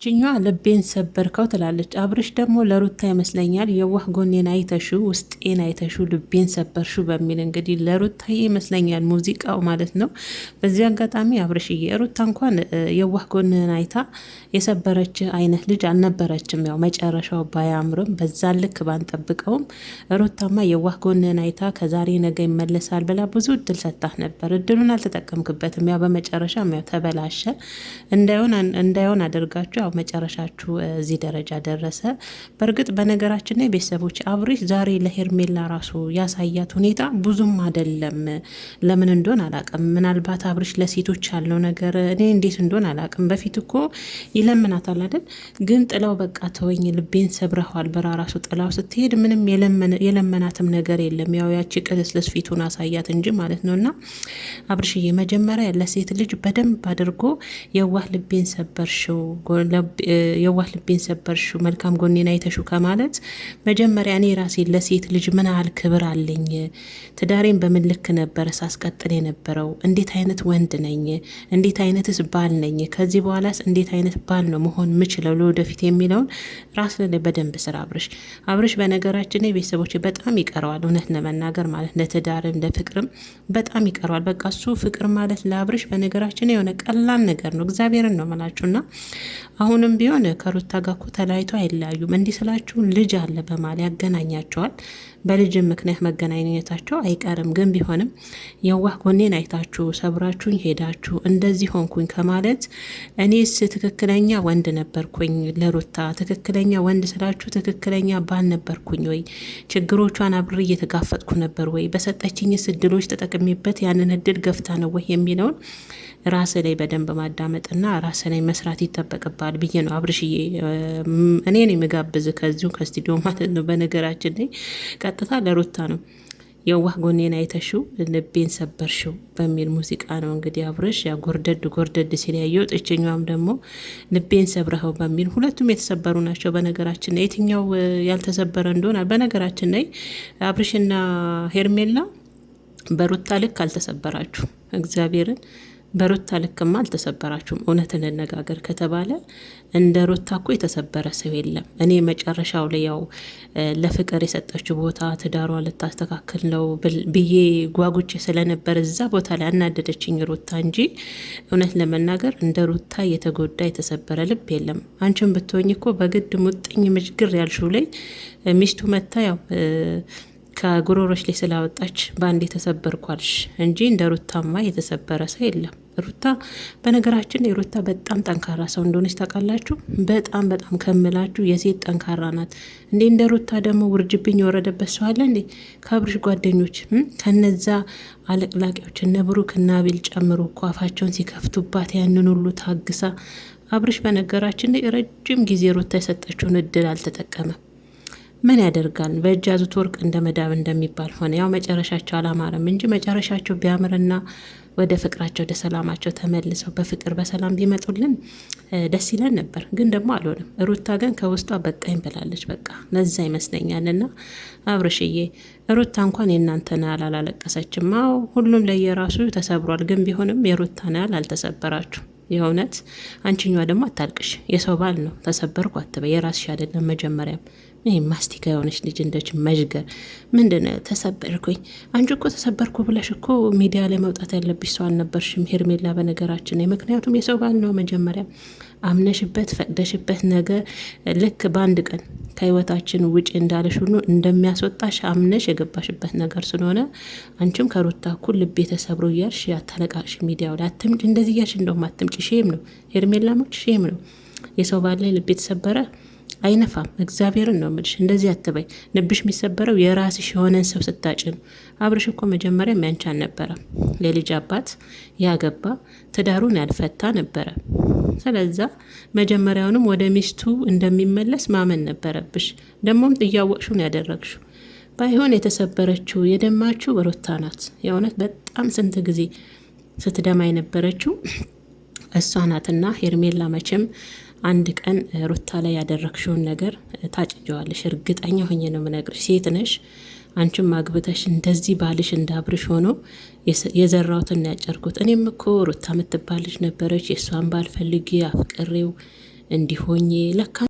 ችኛዋ ልቤን ሰበርከው ትላለች። አብርሽ ደግሞ ለሩታ ይመስለኛል የዋህ ጎኔን አይተሹ ውስጤን አይተሹ ልቤን ሰበርሹ በሚል እንግዲህ ለሩታ ይመስለኛል ሙዚቃው ማለት ነው። በዚህ አጋጣሚ አብርሽዬ ሩታ እንኳን የዋህ ጎንን አይታ የሰበረች አይነት ልጅ አልነበረችም። ያው መጨረሻው ባያምርም በዛ ልክ ባንጠብቀውም ሩታማ የዋህ ጎንን አይታ ከዛሬ ነገ ይመለሳል ብላ ብዙ እድል ሰጣህ ነበር። እድሉን አልተጠቀምክበትም። ያው በመጨረሻ ያው ተበላሸ። እንዳይሆን አድርጋችሁ መጨረሻችሁ እዚህ ደረጃ ደረሰ። በእርግጥ በነገራችን ላይ ቤተሰቦች አብርሽ ዛሬ ለሄርሜላ ራሱ ያሳያት ሁኔታ ብዙም አይደለም። ለምን እንደሆነ አላቅም። ምናልባት አብርሽ ለሴቶች ያለው ነገር እኔ እንዴት እንደሆነ አላቅም። በፊት እኮ ይለምናታል አይደል? ግን ጥላው በቃ ተወኝ ልቤን ሰብረዋል በራ ራሱ ጥላው ስትሄድ ምንም የለመናትም ነገር የለም። ያው ያቺ ቅልስልስ ፊቱን አሳያት እንጂ ማለት ነውና አብርሽዬ መጀመሪያ ለሴት ልጅ በደንብ አድርጎ የዋህ ልቤን ሰበርሽው የዋህ ልቤን ሰበርሹ መልካም ጎኔን አይተሹ ከማለት መጀመሪያ እኔ ራሴ ለሴት ልጅ ምን ያህል ክብር አለኝ፣ ትዳሬን በምን ልክ ነበረ ሳስቀጥል የነበረው፣ እንዴት አይነት ወንድ ነኝ፣ እንዴት አይነትስ ባል ነኝ፣ ከዚህ በኋላስ እንዴት አይነት ባል ነው መሆን ምችለው ለወደፊት የሚለውን ራስ ላይ በደንብ ስራ አብርሽ በነገራችን ላይ ቤተሰቦች በጣም ይቀረዋል። እውነት ለመናገር ማለት ለትዳርም ለፍቅርም በጣም ይቀረዋል። በቃ እሱ ፍቅር ማለት ለአብርሽ በነገራችን የሆነ ቀላል ነገር ነው። እግዚአብሔርን ነው መላችሁና አሁንም ቢሆን ከሩታ ጋር እኮ ተለያይቶ አይለያዩም። እንዲህ ስላችሁ ልጅ አለ በማል ያገናኛቸዋል። በልጅም ምክንያት መገናኘታቸው አይቀርም። ግን ቢሆንም የዋህ ጎኔን አይታችሁ ሰብራችሁኝ ሄዳችሁ እንደዚህ ሆንኩኝ ከማለት እኔስ ትክክለኛ ወንድ ነበርኩኝ ለሩታ ትክክለኛ ወንድ ስላችሁ ትክክለኛ ባል ነበርኩኝ ወይ? ችግሮቿን አብሬ እየተጋፈጥኩ ነበር ወይ? በሰጠችኝስ እድሎች ተጠቅሜበት ያንን እድል ገፍታ ነው ወይ የሚለውን ራስ ላይ በደንብ ማዳመጥና ራስ ላይ መስራት ይጠበቅባል ብዬ ነው አብርሽዬ እኔን የምጋብዝ ከዚሁ ከስቱዲዮ ማለት ነው። በነገራችን ላይ ቀጥታ ለሩታ ነው የዋህ ጎኔን አይተሽው ልቤን ሰበርሽው በሚል ሙዚቃ ነው እንግዲህ አብርሽ ያ ጎርደድ ሲል ያየው። ጥችኛውም ደግሞ ልቤን ሰብረኸው በሚል ሁለቱም የተሰበሩ ናቸው። በነገራችን ላይ የትኛው ያልተሰበረ እንደሆነ በነገራችን ላይ አብርሽና ሄርሜላ በሩታ ልክ አልተሰበራችሁ እግዚአብሔርን በሩታ ልክማ አልተሰበራችሁም። እውነት እንነጋገር ከተባለ እንደ ሩታ እኮ የተሰበረ ሰው የለም። እኔ መጨረሻው ላይ ያው ለፍቅር የሰጠችው ቦታ ትዳሯ ልታስተካክል ነው ብዬ ጓጉቼ ስለነበር እዛ ቦታ ላይ አናደደችኝ ሩታ እንጂ እውነት ለመናገር እንደ ሩታ የተጎዳ የተሰበረ ልብ የለም። አንቺን ብትሆኝ እኮ በግድ ሙጥኝ ምጅግር ያልሽው ላይ ሚስቱ መታ ያው ከጉሮሮች ላይ ስላወጣች በአንድ የተሰበርኳልሽ እንጂ እንደ ሩታማ የተሰበረ ሰው የለም። ሩታ በነገራችን ሩታ በጣም ጠንካራ ሰው እንደሆነች ታውቃላችሁ። በጣም ከምላችሁ የሴት ጠንካራ ናት። እንዴ እንደ ሩታ ደግሞ ውርጅብኝ የወረደበት ሰው አለ እንዴ? ከአብርሽ ጓደኞች ከነዛ አለቅላቂዎች እነ ብሩክ እና አቤል ጨምሮ እኮ አፋቸውን ሲከፍቱባት ያንን ሁሉ ታግሳ አብርሽ በነገራችን ላይ ረጅም ጊዜ ሩታ የሰጠችውን እድል አልተጠቀመም። ምን ያደርጋል በእጅ ያዙት ወርቅ እንደ መዳብ እንደሚባል ሆነ። ያው መጨረሻቸው አላማረም እንጂ መጨረሻቸው ቢያምርና ወደ ፍቅራቸው ወደ ሰላማቸው ተመልሰው በፍቅር በሰላም ቢመጡልን ደስ ይለን ነበር። ግን ደግሞ አልሆነም። ሩታ ግን ከውስጧ በቃኝ ብላለች። በቃ ለዛ ይመስለኛልና አብርሽዬ ሩታ እንኳን የእናንተን ያህል አላለቀሰችም። አዎ ሁሉም ለየራሱ ተሰብሯል። ግን ቢሆንም የሩታን ያህል አልተሰበራችሁ። የእውነት አንቺኛዋ ደግሞ አታልቅሽ። የሰው ባል ነው ተሰበርኩ አትበይ። የራስሽ አይደለም መጀመሪያም ይህ ማስቲካ የሆነች ልጅ እንደች መዥገር ምንድነው ተሰበርኩኝ? አንቺ እኮ ተሰበርኩ ብለሽ እኮ ሚዲያ ላይ መውጣት ያለብሽ ሰው አልነበርሽም ሄርሜላ። በነገራችን ምክንያቱም የሰው ባል ነው መጀመሪያ አምነሽበት ፈቅደሽበት ነገር ልክ በአንድ ቀን ከህይወታችን ውጭ እንዳለሽ ሁሉ እንደሚያስወጣሽ አምነሽ የገባሽበት ነገር ስለሆነ አንቺም ከሩታ እኩል ልቤ ተሰብሮ እያልሽ ያታለቃሽ ሚዲያው ላይ አትምጭ። እንደዚህ እያልሽ እንደውም አትምጭ። ሼም ነው ሄርሜላ ሞች ሼም ነው። የሰው ባል ላይ ልቤ ተሰበረ አይነፋም። እግዚአብሔርን ነው የምልሽ። እንደዚህ አትበይ። ልብሽ የሚሰበረው የራስሽ የሆነን ሰው ስታጭ ነው። አብርሽ እኮ መጀመሪያ ያንቺ አልነበረ። የልጅ አባት ያገባ ትዳሩን ያልፈታ ነበረ። ስለዛ መጀመሪያውንም ወደ ሚስቱ እንደሚመለስ ማመን ነበረብሽ። ደግሞም እያወቅሽው ነው ያደረግሽው። ባይሆን የተሰበረችው የደማችው ሩታ ናት። የእውነት በጣም ስንት ጊዜ ስትደማ የነበረችው እሷ ናትና ሄርሜላ መቼም አንድ ቀን ሩታ ላይ ያደረግሽውን ነገር ታጭጀዋለሽ። እርግጠኛ ሆኜ ነው የምነግርሽ። ሴት ነሽ። አንቺም አግብተሽ እንደዚህ ባልሽ እንዳብርሽ ሆኖ የዘራውትን ያጨርኩት። እኔም እኮ ሩታ የምትባል ልጅ ነበረች። የእሷን ባል ፈልጌ አፍቅሬው እንዲሆኝ ለካ